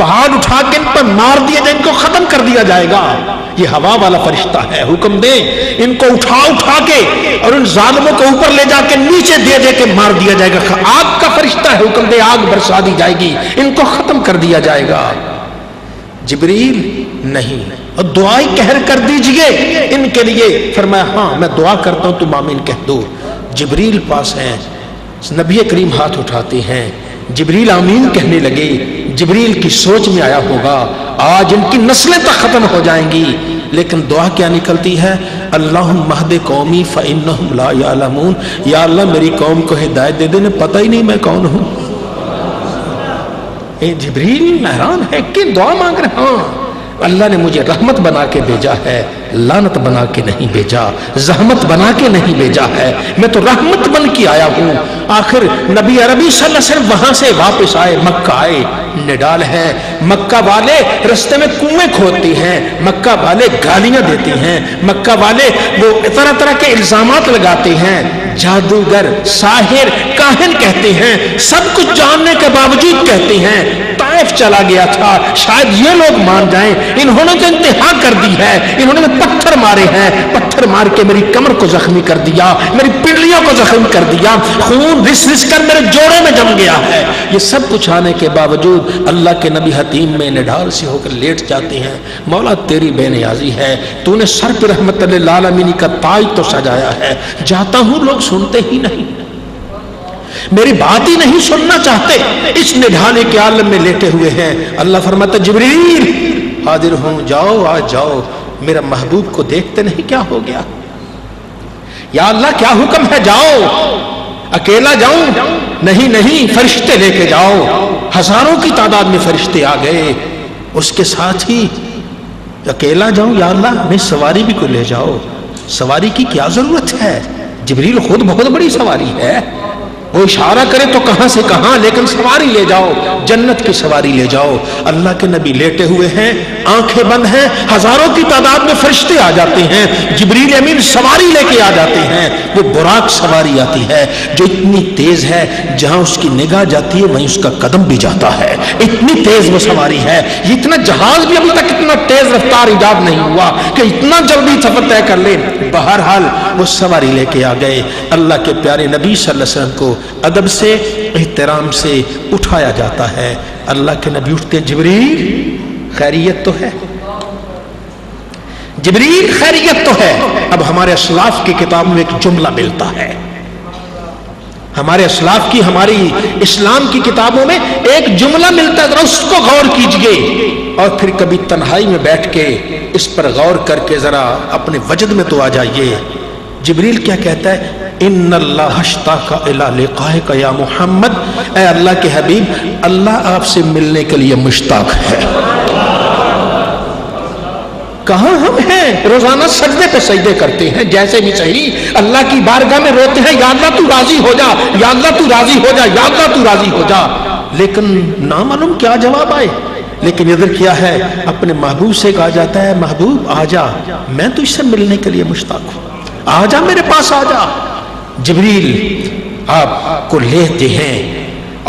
پہاڑ اٹھا کے ان پر مار دیا جائے، ان کو ختم کر دیا جائے گا۔ یہ ہوا والا فرشتہ ہے، حکم دے ان کو اٹھا کے اور ان ظالموں کو اوپر لے جا کے نیچے دے کے مار دیا جائے گا۔ آگ کا فرشتہ ہے، حکم دے آگ برسا دی جائے گی، ان کو ختم کر دیا جائے گا۔ جبریل نہیں، اور دعائی قہر کر دیجئے ان کے لیے۔ فرمایا ہاں میں دعا کرتا ہوں، تم آمین کہہ دو۔ جبریل پاس ہیں، نبی کریم ہاتھ اٹھاتے ہیں، جبریل آمین کہنے لگے۔ جبریل کی سوچ میں آیا ہوگا آج ان کی نسلیں تک ختم ہو جائیں گی، لیکن دعا کیا نکلتی ہے؟ اللہم اہد قومی فانہم لا یعلمون، یا اللہ میری قوم کو ہدایت دے دے، انہیں پتہ ہی نہیں میں کون ہوں۔ جبریل حیران ہے کہ دعا مانگ رہے، ہاں اللہ نے مجھے رحمت بنا کے بھیجا ہے، لعنت بنا کے نہیں بھیجا، زحمت بنا کے نہیں بھیجا ہے، میں تو رحمت بن کے آیا ہوں۔ آخر نبی عربی صلی اللہ علیہ وسلم وہاں سے واپس آئے، مکہ آئے، نڈال ہے، مکہ والے رستے میں کنویں کھودتے ہیں، مکہ والے گالیاں دیتے ہیں، مکہ والے وہ طرح طرح کے الزامات لگاتے ہیں، جادوگر، ساحر، کاہن کہتے ہیں، سب کچھ جاننے کے باوجود کہتے ہیں۔ طائف چلا گیا تھا، شاید یہ لوگ مان جائیں، انہوں نے تو انتہا کر دی ہے، انہوں نے پتھر مارے ہیں، پتھر مار کے میری کمر کو زخمی کر دیا، میری پنڈلیوں کو زخمی کر دیا، خون رس رس کر میرے جوڑے میں جم گیا ہے۔ یہ سب کچھ آنے کے باوجود اللہ کے نبی حتیم میں نڈھال سے ہو کر لیٹ جاتے ہیں۔ مولا تیری بے نیازی ہے، تو نے سر پہ رحمت للعالمین کا تاج تو سجایا ہے، جاتا ہوں لوگ سنتے ہی نہیں، میری بات ہی نہیں سننا چاہتے، اس نڈھالے کے عالم میں لیٹے ہوئے ہیں۔ اللہ فرماتا جبریل حاضر ہوں، جاؤ آج جاؤ، میرا محبوب کو دیکھتے نہیں کیا ہو گیا؟ یا اللہ کیا حکم ہے؟ جاؤ، اکیلا جاؤں؟ نہیں فرشتے لے کے جاؤ۔ ہزاروں کی تعداد میں فرشتے آ گئے، اس کے ساتھ ہی اکیلا جاؤں؟ یا اللہ میں سواری بھی کو لے جاؤ۔ سواری کی کیا ضرورت ہے؟ جبریل خود بہت بڑی سواری ہے، وہ اشارہ کرے تو کہاں سے کہاں، لیکن سواری لے جاؤ، جنت کی سواری لے جاؤ۔ اللہ کے نبی لیٹے ہوئے ہیں، آنکھیں بند ہیں، ہزاروں کی تعداد میں فرشتے آ جاتے ہیں، جبریل امین سواری لے کے آ جاتے ہیں۔ وہ براق سواری آتی ہے جو اتنی تیز ہے، جہاں اس کی نگاہ جاتی ہے وہیں اس کا قدم بھی جاتا ہے، اتنی تیز وہ سواری ہے۔ یہ اتنا جہاز بھی ابھی تک اتنا تیز رفتار ایجاد نہیں ہوا کہ اتنا جلدی سفر طے کر لے۔ بہرحال وہ سواری لے کے آ گئے۔ اللہ کے پیارے نبی صلی اللہ علیہ وسلم کو ادب سے، احترام سے اٹھایا جاتا ہے۔ اللہ کے نبی اٹھتے ہیں، جبریل خیریت تو ہے؟ جبریل خیریت تو ہے؟ اب ہمارے اسلاف کی کتاب میں ایک جملہ ملتا ہے، ہمارے اسلاف کی، ہماری اسلام کی کتابوں میں ایک جملہ ملتا ہے، ذرا اس کو غور کیجئے اور پھر کبھی تنہائی میں بیٹھ کے اس پر غور کر کے ذرا اپنے وجد میں تو آ جائیے۔ جبریل کیا کہتا ہے؟ ان اللہ اشتاق الی لقائک یا محمد، اے اللہ کے حبیب اللہ آپ سے ملنے کے لیے مشتاق ہے۔ کہاں ہم ہیں؟ روزانہ سجدے پہ سجدے کرتے ہیں، جیسے بھی صحیح اللہ کی بارگاہ میں روتے ہیں، یا اللہ تو راضی ہو جا، یا اللہ تو راضی ہو جا، یا اللہ تو راضی ہو جا، لیکن نامعلوم کیا جواب آئے۔ لیکن ادھر کیا ہے؟ اپنے محبوب سے کہا جاتا ہے محبوب آ جا، میں تو اس سے ملنے کے لیے مشتاق ہوں، آ جا میرے پاس آ جا۔ جبریل آپ کو لیتے ہیں،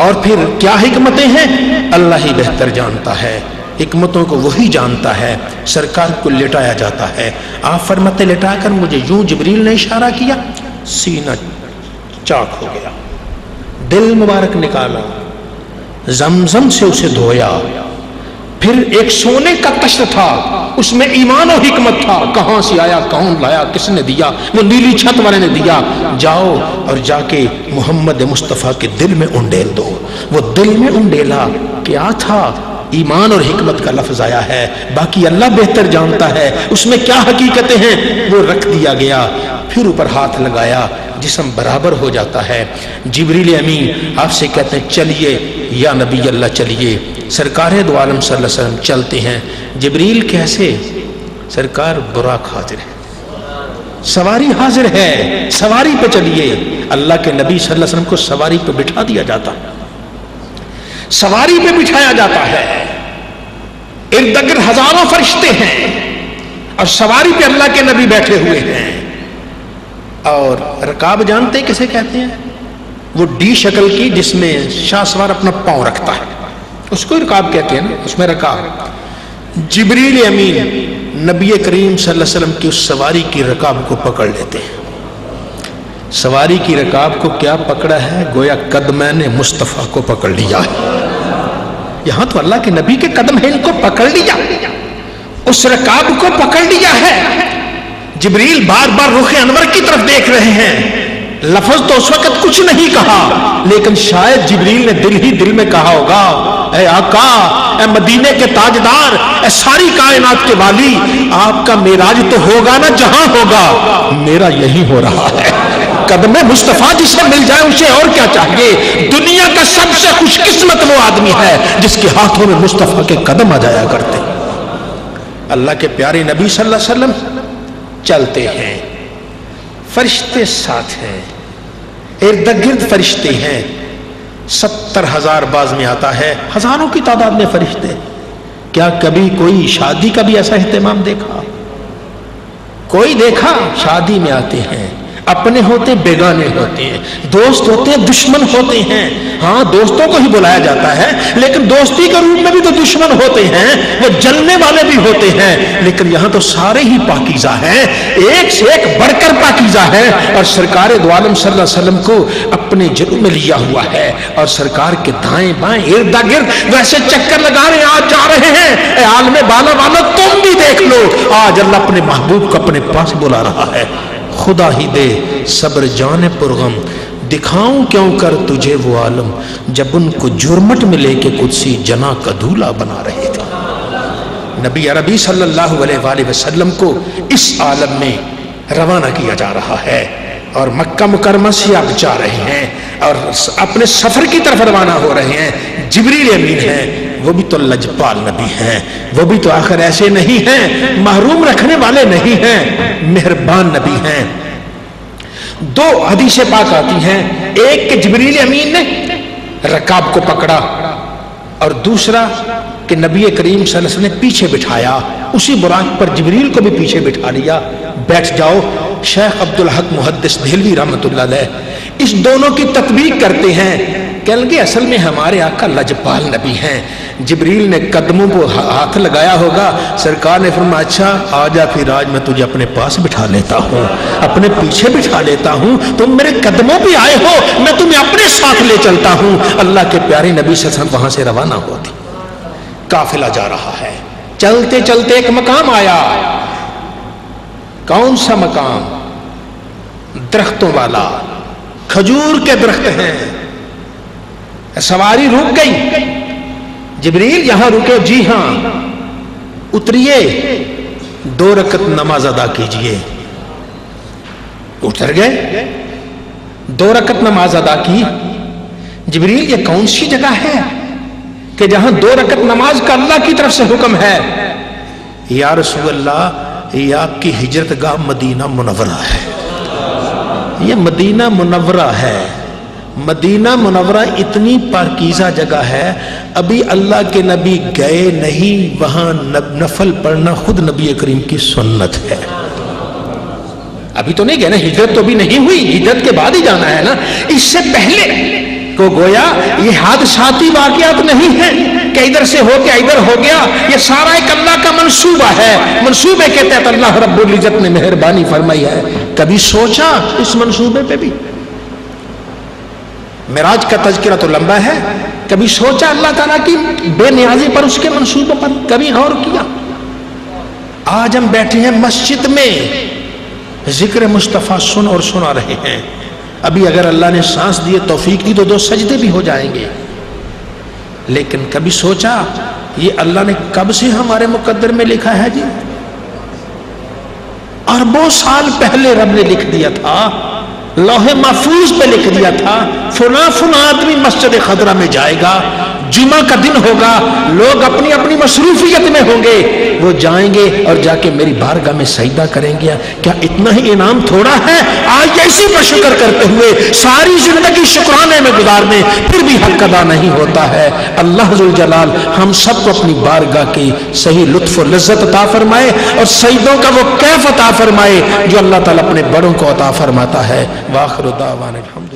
اور پھر کیا حکمتیں ہیں اللہ ہی بہتر جانتا ہے، حکمتوں کو وہی جانتا ہے۔ سرکار کو لٹایا جاتا ہے، آپ فرماتے لٹا کر مجھے یوں، جبریل نے اشارہ کیا، سینہ چاک ہو گیا، دل مبارک نکالا، زمزم سے اسے دھویا، پھر ایک سونے کا تشت تھا، اس میں ایمان و حکمت تھا، کہاں سے آیا، کون لایا، کس نے دیا؟ وہ نیلی چھت والے نے دیا۔ جاؤ اور جا کے محمد مصطفیٰ کے دل میں انڈیل دو۔ وہ دل میں انڈیلا، کیا تھا؟ ایمان اور حکمت کا لفظ آیا ہے، باقی اللہ بہتر جانتا ہے اس میں کیا حقیقتیں ہیں، وہ رکھ دیا گیا۔ پھر اوپر ہاتھ لگایا، جسم برابر ہو جاتا ہے۔ جبریل امین آپ سے کہتے ہیں چلیے یا نبی اللہ چلیے۔ سرکار دو عالم صلی اللہ علیہ وسلم چلتے ہیں۔ جبریل کیسے؟ سرکار براق حاضر ہے، سواری حاضر ہے، سواری پہ چلیے۔ اللہ کے نبی صلی اللہ علیہ وسلم کو سواری پہ بٹھا دیا جاتا، سواری پہ بٹھایا جاتا ہے، ارد گرد ہزاروں فرشتے ہیں اور سواری پہ اللہ کے نبی بیٹھے ہوئے ہیں۔ اور رکاب جانتے کسے کہتے ہیں؟ وہ ڈی شکل کی جس میں شاہ سوار اپنا پاؤں رکھتا ہے، اس کو رکاب کہتے ہیں نا، اس میں رکاب۔ جبریل امین نبی کریم صلی اللہ علیہ وسلم کی اس سواری کی رکاب کو پکڑ لیتے ہیں۔ سواری کی رکاب کو کیا پکڑا ہے؟ گویا قدمین مصطفیٰ کو پکڑ لیا ہے۔ یہاں تو اللہ کے نبی کے قدم ہیں، ان کو پکڑ لیا، اس رکاب کو پکڑ لیا ہے۔ جبریل بار بار رخ انور کی طرف دیکھ رہے ہیں، لفظ تو اس وقت کچھ نہیں کہا، لیکن شاید جبریل نے دل ہی دل میں کہا ہوگا، اے آقا، اے مدینے کے تاجدار، اے ساری کائنات کے والی، آپ کا معراج تو ہوگا نا جہاں ہوگا، میرا یہی ہو رہا ہے۔ قدم مصطفیٰ جسے مل جائے اسے اور کیا چاہیے؟ دنیا کا سب سے خوش قسمت وہ آدمی ہے جس کے ہاتھوں میں مصطفیٰ کے قدم آ جایا کرتے۔ اللہ کے پیارے نبی صلی اللہ علیہ وسلم چلتے ہیں، فرشتے ساتھ ہیں، ارد گرد فرشتے ہیں، 70,000 باز میں آتا ہے، ہزاروں کی تعداد میں فرشتے۔ کیا کبھی کوئی شادی کا بھی ایسا اہتمام دیکھا؟ کوئی دیکھا؟ شادی میں آتے ہیں، اپنے ہوتے بیگانے ہوتے ہیں، دوست ہوتے ہیں دشمن ہوتے ہیں۔ ہاں دوستوں کو ہی بلایا جاتا ہے، لیکن دوستی کے روپ میں بھی تو دشمن ہوتے ہیں، وہ جلنے والے بھی ہوتے ہیں، لیکن یہاں تو سارے ہی پاکیزہ ہیں، ایک سے ایک بڑھ کر پاکیزہ ہیں، اور سرکار دو عالم صلی اللہ علیہ وسلم کو اپنے جلو میں لیا ہوا ہے، اور سرکار کے دائیں بائیں ارد گرد ویسے چکر لگا رہے ہیں، آج جا رہے ہیں، اے عالم بالا والا تم بھی دیکھ لو، آج اللہ اپنے محبوب کو اپنے پاس بلا رہا ہے۔ خدا ہی دے صبر جان پرغم، دکھاؤں کیوں کر تجھے وہ عالم، جب ان کو جرمٹ میں لے کے قدسی جنا کا دھولا بنا رہے تھے۔ نبی عربی صلی اللہ علیہ وآلہ وسلم کو اس عالم میں روانہ کیا جا رہا ہے، اور مکہ مکرمہ سے آپ جا رہے ہیں اور اپنے سفر کی طرف روانہ ہو رہے ہیں۔ جبریل امین ہیں، وہ بھی تو لجپال نبی ہیں، وہ بھی تو آخر ایسے نہیں ہیں، محروم رکھنے والے نہیں ہیں، مہربان نبی ہیں۔ دو حدیث پاک آتی ہیں، ایک کہ جبریل امین نے رکاب کو پکڑا، اور دوسرا کہ نبی کریم صلی اللہ علیہ وسلم نے پیچھے بٹھایا، اسی براق پر جبریل کو بھی پیچھے بٹھا لیا، بیٹھ جاؤ۔ شیخ عبدالحق محدث دہلوی رحمۃ اللہ علیہ اس دونوں کی تطبیق کرتے ہیں، کہنے لگے اصل میں ہمارے آقا لجپال نبی ہیں۔ جبریل نے قدموں کو ہاتھ لگایا ہوگا، سرکار نے فرمایا اچھا آجا پھر آج میں تجھے اپنے پاس بٹھا لیتا ہوں، اپنے پیچھے بٹھا لیتا ہوں، تم میرے قدموں پہ آئے ہو، میں تمہیں اپنے ساتھ لے چلتا ہوں۔ اللہ کے پیارے نبی صلی اللہ علیہ وسلم وہاں سے روانہ ہوتے، قافلہ جا رہا ہے، چلتے چلتے ایک مقام آیا۔ کون سا مقام؟ درختوں والا، کھجور کے درخت ہیں۔ سواری رک گئی، جبریل یہاں رکے، جی ہاں اتریے، 2 رکعت نماز ادا کیجئے۔ اتر گئے، 2 رکعت نماز ادا کی۔ جبریل یہ کون سی جگہ ہے کہ جہاں 2 رکعت نماز کا اللہ کی طرف سے حکم ہے؟ یا رسول اللہ یہ آپ کی ہجرت گاہ مدینہ منورہ ہے، یہ مدینہ منورہ ہے۔ مدینہ منورہ اتنی پاکیزہ جگہ ہے، ابھی اللہ کے نبی گئے نہیں، وہاں نفل پڑھنا خود نبی کریم کی سنت ہے۔ ابھی تو نہیں گئے نا، ہجرت تو بھی نہیں ہوئی، ہجرت کے بعد ہی جانا ہے نا۔ اس سے پہلے کو گویا یہ حادثاتی واقعات نہیں ہیں کہ ادھر سے ہو کے ادھر ہو گیا، یہ سارا ایک اللہ کا منصوبہ ہے، منصوبے کے تحت اللہ رب العزت نے مہربانی فرمائی ہے۔ کبھی سوچا اس منصوبے پہ بھی؟ معراج کا تذکرہ تو لمبا ہے، کبھی سوچا اللہ تعالیٰ کی بے نیازی پر، اس کے منصوبوں پر کبھی غور کیا؟ آج ہم بیٹھے ہیں مسجد میں، ذکر مصطفیٰ سن اور سنا رہے ہیں، ابھی اگر اللہ نے سانس دیے توفیق دی تو 2 سجدے بھی ہو جائیں گے، لیکن کبھی سوچا یہ اللہ نے کب سے ہمارے مقدر میں لکھا ہے جی؟ اربوں سال پہلے رب نے لکھ دیا تھا، لوح محفوظ پہ لکھ دیا تھا، فلاں فلاں آدمی مسجد خضرہ میں جائے گا، جمعہ کا دن ہوگا، لوگ اپنی اپنی مصروفیت میں ہوں گے، وہ جائیں گے اور جا کے میری بارگاہ میں سجدہ کریں گے۔ کیا اتنا ہی انعام تھوڑا ہے؟ آج اسی پر شکر کرتے ہوئے ساری زندگی شکرانے میں گزارنے، پھر بھی حق ادا نہیں ہوتا ہے۔ اللہ ذوالجلال ہم سب کو اپنی بارگاہ کی صحیح لطف و لذت عطا فرمائے، اور سجدوں کا وہ کیف عطا فرمائے جو اللہ تعالیٰ اپنے بڑوں کو عطا فرماتا ہے۔ وآخر دعوانا الحمد